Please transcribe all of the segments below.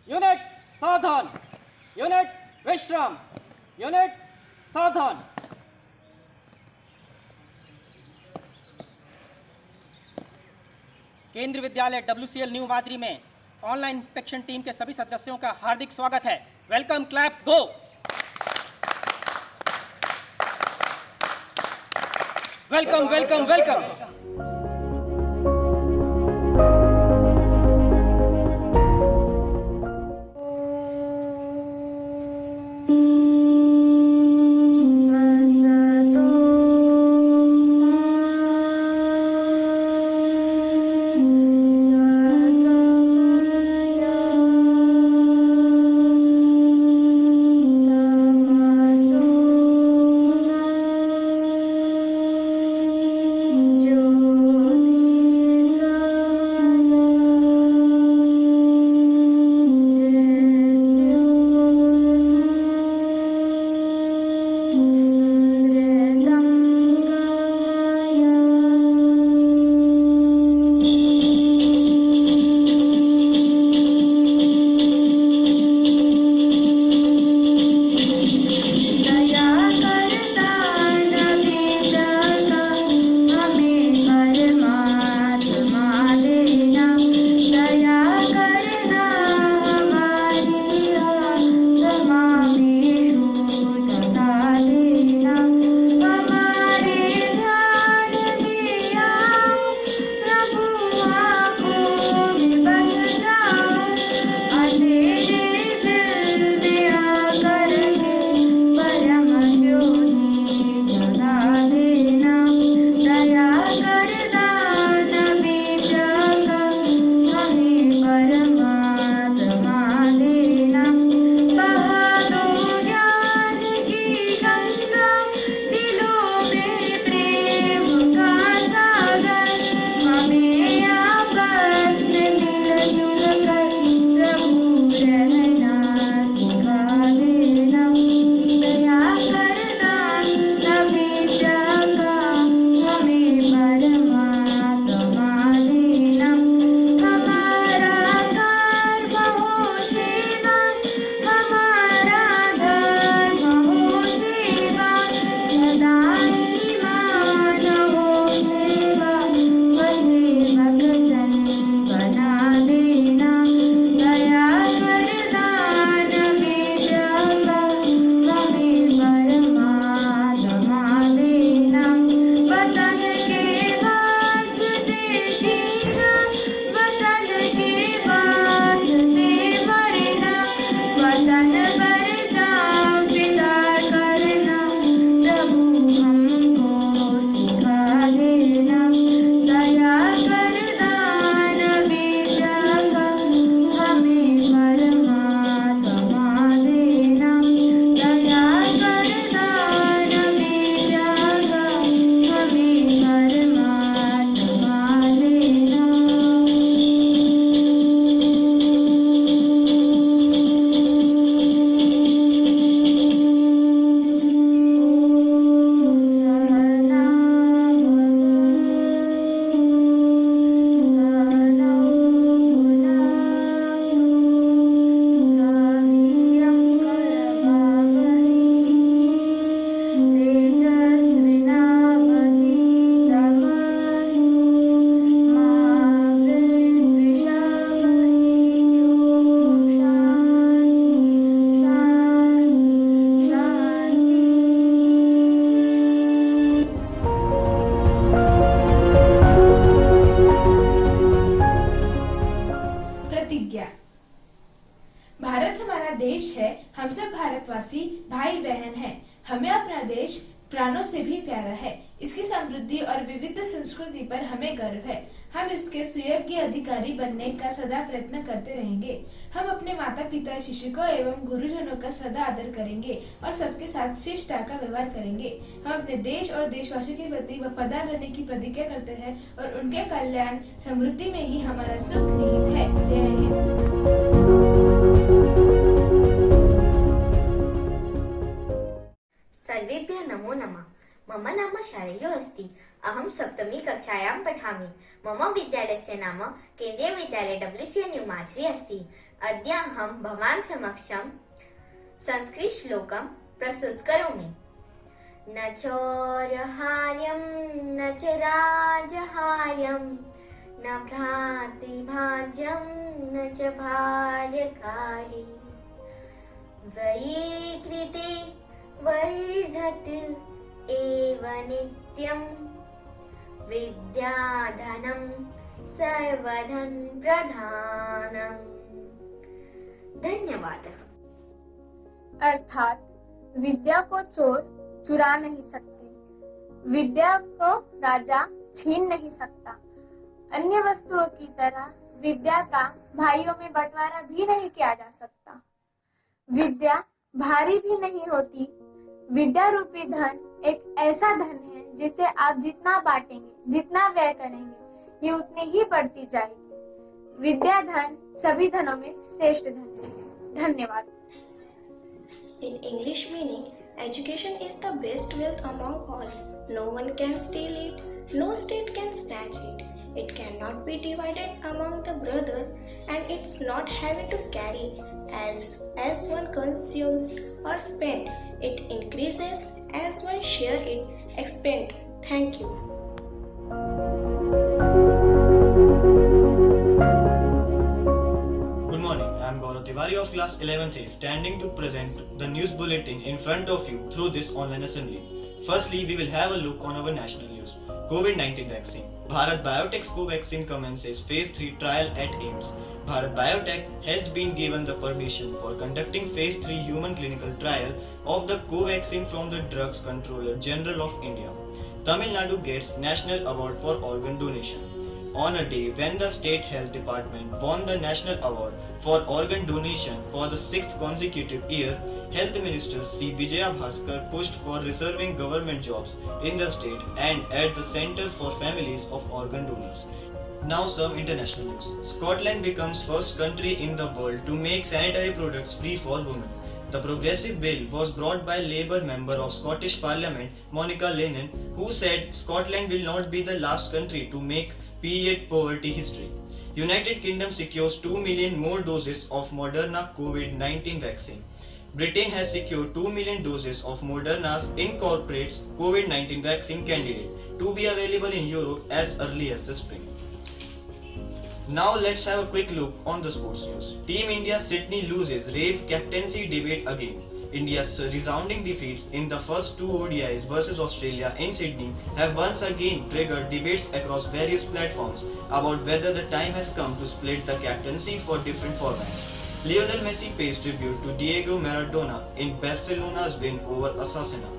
Unit सावधान। Unit विश्राम। Unit सावधान। केंद्रीय विद्यालय WCL न्यू मादरी में ऑनलाइन इंस्पेक्शन टीम के सभी सदस्यों का हार्दिक स्वागत है। Welcome, claps, go. Welcome welcome welcome. हम सब भारतवासी भाई बहन हैं। हमें अपना देश प्राणों से भी प्यारा है। इसकी समृद्धि और विविध संस्कृति पर हमें गर्व है। हम इसके सुयोग्य अधिकारी बनने का सदा प्रयत्न करते रहेंगे। हम अपने माता पिता, शिक्षकों एवं गुरुजनों का सदा आदर करेंगे और सबके साथ शिष्टता का व्यवहार करेंगे। हम अपने देश और देशवासियों के प्रति वफादार रहने की प्रतिज्ञा करते हैं और उनके कल्याण समृद्धि में ही हमारा सुख निहित है। जय हिंद। सर्वेभ्यः नमो नमः। मम नाम शारय्यो अस्ति। अहं सप्तमी कक्षायां पठामि। मम विद्यालयस्य नाम केन्द्रीयविद्यालय WCN न्यू माजरी अस्ति। अद्य अहं भवान् समक्षं संस्कृतश्लोकं प्रस्तुतकरोमि। न चौरहार्यं न च राजहार्यं न भ्रातृभाज्यं न च भार्यकारी वैकृते वर्धत एव नित्यं विद्याधनं सर्वधन प्रधानम्। धन्यवादः। अर्थात विद्या को चोर चुरा नहीं सकते, विद्या को राजा छीन नहीं सकता। अन्य वस्तुओं की तरह विद्या का भाइयों में बंटवारा भी नहीं किया जा सकता। विद्या भारी भी नहीं होती। विद्या रूपी धन एक ऐसा धन है जिसे आप जितना बांटेंगे, जितना व्यय करेंगे, ये उतनी ही बढ़ती जाएगी। विद्या धन सभी धनों में श्रेष्ठ धन है। धन्यवाद। In English meaning, education is the best wealth among all. No one can steal it, no state can snatch it. It cannot be divided among the brothers and it's not heavy to carry. As one consumes or spend, it increases as one share it, expend. Thank you. Good morning, I am Gaurav Tiwari of class 11th A, standing to present the news bulletin in front of you through this online assembly. Firstly, we will have a look on our national news. COVID-19 vaccine. Bharat Biotech's Covaxin commences phase 3 trial at AIIMS. Bharat Biotech has been given the permission for conducting phase 3 human clinical trial of the Covaxin from the Drugs Controller General of India. Tamil Nadu gets National Award for Organ Donation. On a day when the State Health Department won the National Award for Organ Donation for the 6th consecutive year, Health Minister C. Vijaya Bhaskar pushed for reserving government jobs in the state and at the Centre for Families of Organ Donors. Now some international news. Scotland becomes first country in the world to make sanitary products free for women. The progressive bill was brought by Labour member of Scottish Parliament Monica Lennon, who said Scotland will not be the last country to make period poverty history. United Kingdom secures 2 million more doses of Moderna COVID-19 vaccine. Britain has secured 2 million doses of Moderna's incorporates COVID-19 vaccine candidate to be available in Europe as early as the spring. Now let's have a quick look on the sports news. Team India Sydney loses race captaincy debate again. India's resounding defeats in the first two ODIs versus Australia in Sydney have once again triggered debates across various platforms about whether the time has come to split the captaincy for different formats. Lionel Messi pays tribute to Diego Maradona in Barcelona's win over Osasuna.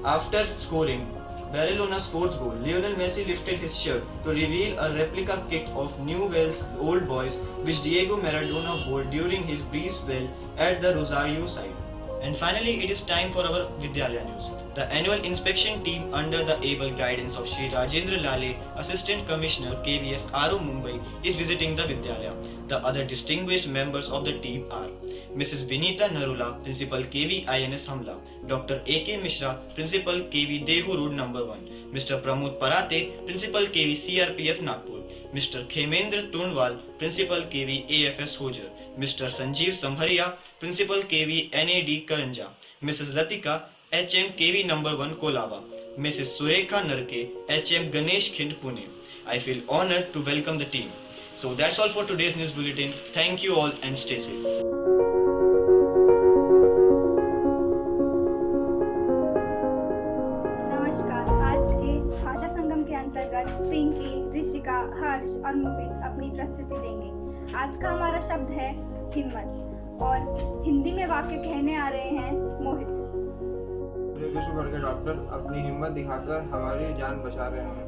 After scoring Barcelona's fourth goal, Lionel Messi lifted his shirt to reveal a replica kit of Newell's Old Boys which Diego Maradona wore during his brief spell at the Rosario side. And finally, it is time for our Vidyalaya news. The annual inspection team under the able guidance of Shri Rajendra Lale, Assistant Commissioner KVS RO Mumbai, is visiting the Vidyalaya. The other distinguished members of the team are Mrs. Vinita Narula, Principal KV INS Hamla, Dr. AK Mishra, Principal KV Dehu Road No. 1, Mr. Pramod Parate, Principal KV CRPF Nagpur, Mr. Khemendra Tonwal, Principal KV AFS Hojar, Mr. Sanjeev Sambharia, Principal KV NAD Karanja, Mrs. Latika, HM KV No. 1 Kolaba, Mrs. Surekha Narke, HM Ganesh Khind Pune. I feel honored to welcome the team. So that's all for today's news bulletin. Thank you all and stay safe. नमस्कार। आज के भाषा संगम के अंतर्गत पिंकी, ऋषिका, हर्ष और मोहित अपनी प्रस्तुति देंगे। आज का हमारा शब्द है हिम्मत और हिंदी में वाक्य कहने आ रहे हैं मोहित। विश्व भर के डॉक्टर अपनी हिम्मत दिखाकर हमारी जान बचा रहे हैं।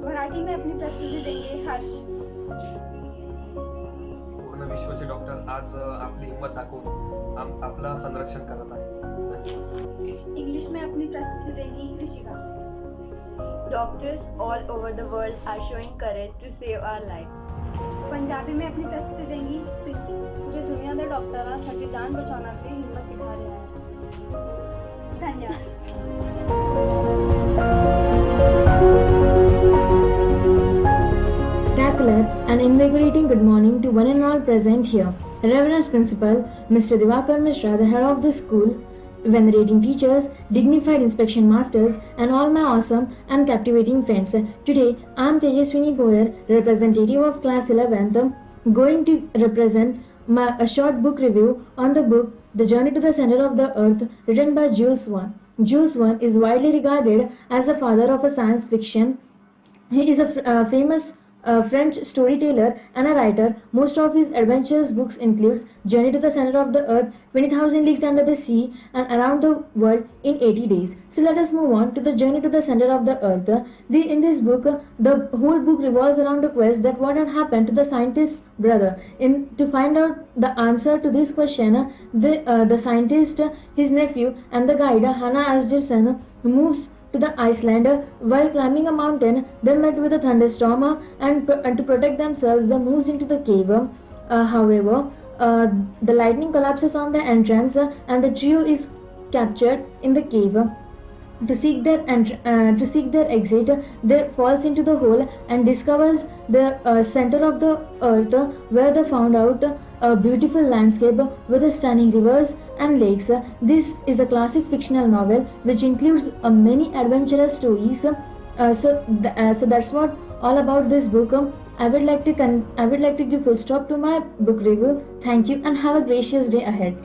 मराठी में अपनी प्रस्तुति देंगे हर्ष। पूर्ण विश्वाचे डॉक्टर आज आपली हिम्मत दाखवून आपलं संरक्षण करत आहे। इंग्लिश में अपनी प्रस्तुति देंगी Rishika. Doctors all over the world are showing courage to save our life. Punjabi में अपनी प्रस्तुति देंगी पिंकी। पूरी दुनिया के डॉक्टरां साडी जान बचाना ते हिम्मत दिखा रहे हैं। धन्यवाद। An invigorating good morning to one and all present here. Reverend Principal, Mr. Divakar Mishra, the head of the school, venerating teachers, dignified inspection masters, and all my awesome and captivating friends. Today, I am Tejaswini Goyar, representative of class 11th, going to represent a short book review on the book The Journey to the Center of the Earth, written by Jules Verne. Jules Verne is widely regarded as the father of a science fiction. He is a famous French storyteller and a writer. Most of his adventurous books includes Journey to the Center of the Earth, 20,000 Leagues Under the Sea, and Around the World in 80 Days. So let us move on to the Journey to the Center of the Earth. In this book, the whole book revolves around the quest that what had happened to the scientist's brother. To find out the answer to this question, the scientist, his nephew, and the guide, Hannah Asgerson, moves to the Iceland. While climbing a mountain, they met with a thunderstorm and to protect themselves, they moves into the cave. However, the lightning collapses on the entrance and the trio is captured in the cave. To seek their exit, they falls into the hole and discovers the center of the earth, where they found out a beautiful landscape with stunning rivers and lakes. This is a classic fictional novel which includes many adventurous stories. So that's what all about this book. I would like to give full stop to my book review. Thank you and have a gracious day ahead.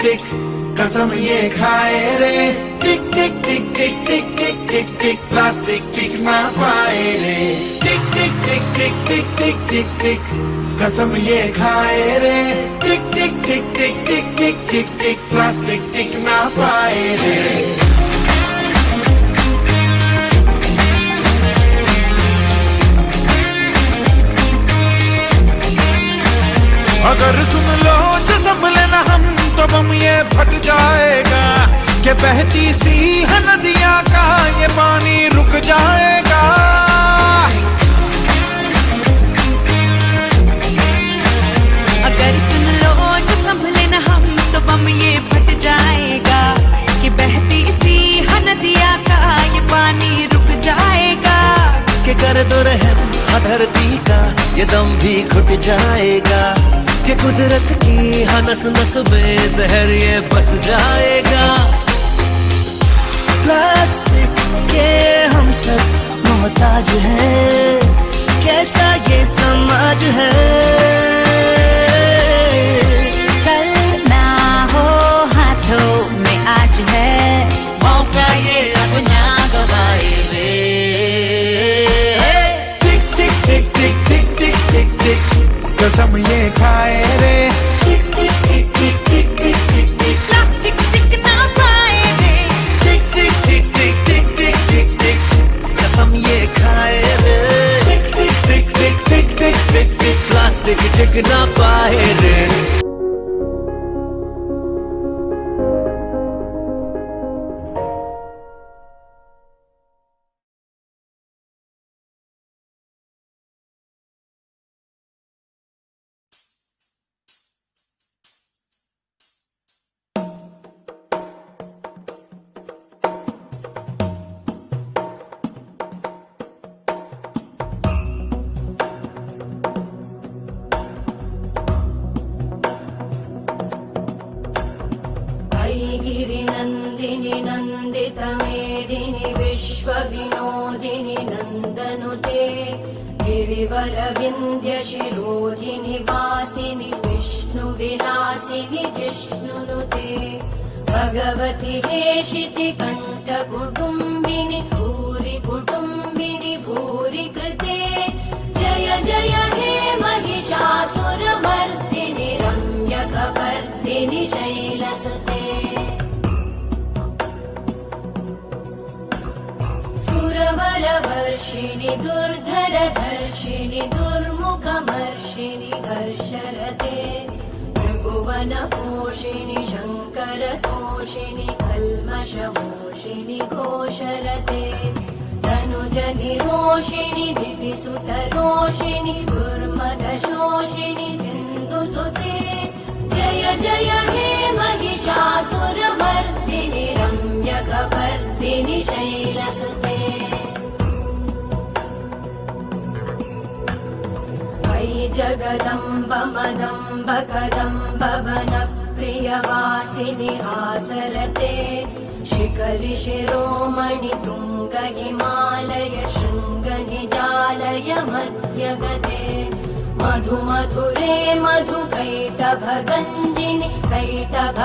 टिक कसम ये खाए रे टिक टिक टिक टिक टिक टिक टिक टिक plastic टिक ना पाए रे टिक टिक टिक टिक टिक टिक टिक टिक कसम ये खाए रे टिक टिक टिक टिक टिक टिक टिक टिक प्लास्टिक टिक ना पाए रे। अगर सुन लो जो संभले ना हम तो बम ये फट जाएगा कि बहती सी नदियां का ये पानी रुक जाएगा। अगर सुन लो जो संभले ना हम तो बम ये फट जाएगा कि बहती सी नदियां का ये पानी रुक जाएगा। कि कर दो रहम धरती का ये दम भी घुट जाएगा कि कुदरत की नस नस में जहर ये बस जाएगा। प्लास्टिक के हम सब मोहताज हैं कैसा ये समाज है। कल ना हो हाथों में आज है मौका ये अब ना गवाए रे टिक टिक टिक टिक टिक टिक टिक टिक कसम ये खाए रे टिक टिक टिक टिक टिक टिक टिक टिक प्लास्टिक टिक ना पाए रे टिक टिक टिक टिक टिक टिक टिक टिक कसम ये खाए रे टिक टिक टिक टिक टिक टिक टिक टिक प्लास्टिक टिक ना पाए रे। गिरिनन्दिनि नन्दितमेदिनि विश्वविनोदिनि नन्दनुते गिरिवरविन्द्यशिरोधिनि वासिनि विष्णुविलासिनि जिष्णुनुते भगवति हेशिति कण्ठकुटुम्बिनि भूरि कुटुम्बिनि भूरि कृते जय जय हे महिषासुरमर्दिनि रम्यकपर्दिनि शैलसुते सुरवरवर्षिणि दुर्धरधर्षिणि दुर्मुखमर्षिणि हर्षरते त्रिभुवनपोषिणि शङ्करतोषिणि कल्मषमोषिणि घोषरते तनुजनिरोषिणि दितिसुतरोषिणि दुर्मदशोषिणि सिन्धुसुते जय जय हे महिषासुरमर्दिनि रम्यकपर्दिनि शैलसुते मयि जगदम्ब मदम्ब कदम्ब वनप्रियवासिनि हासरते शिखरि शिरोमणि तुङ्ग हिमालय शृङ्ग निजालय मध्यगते मधु मधुरे मधु कैटभ गञ्जिनि कैटभ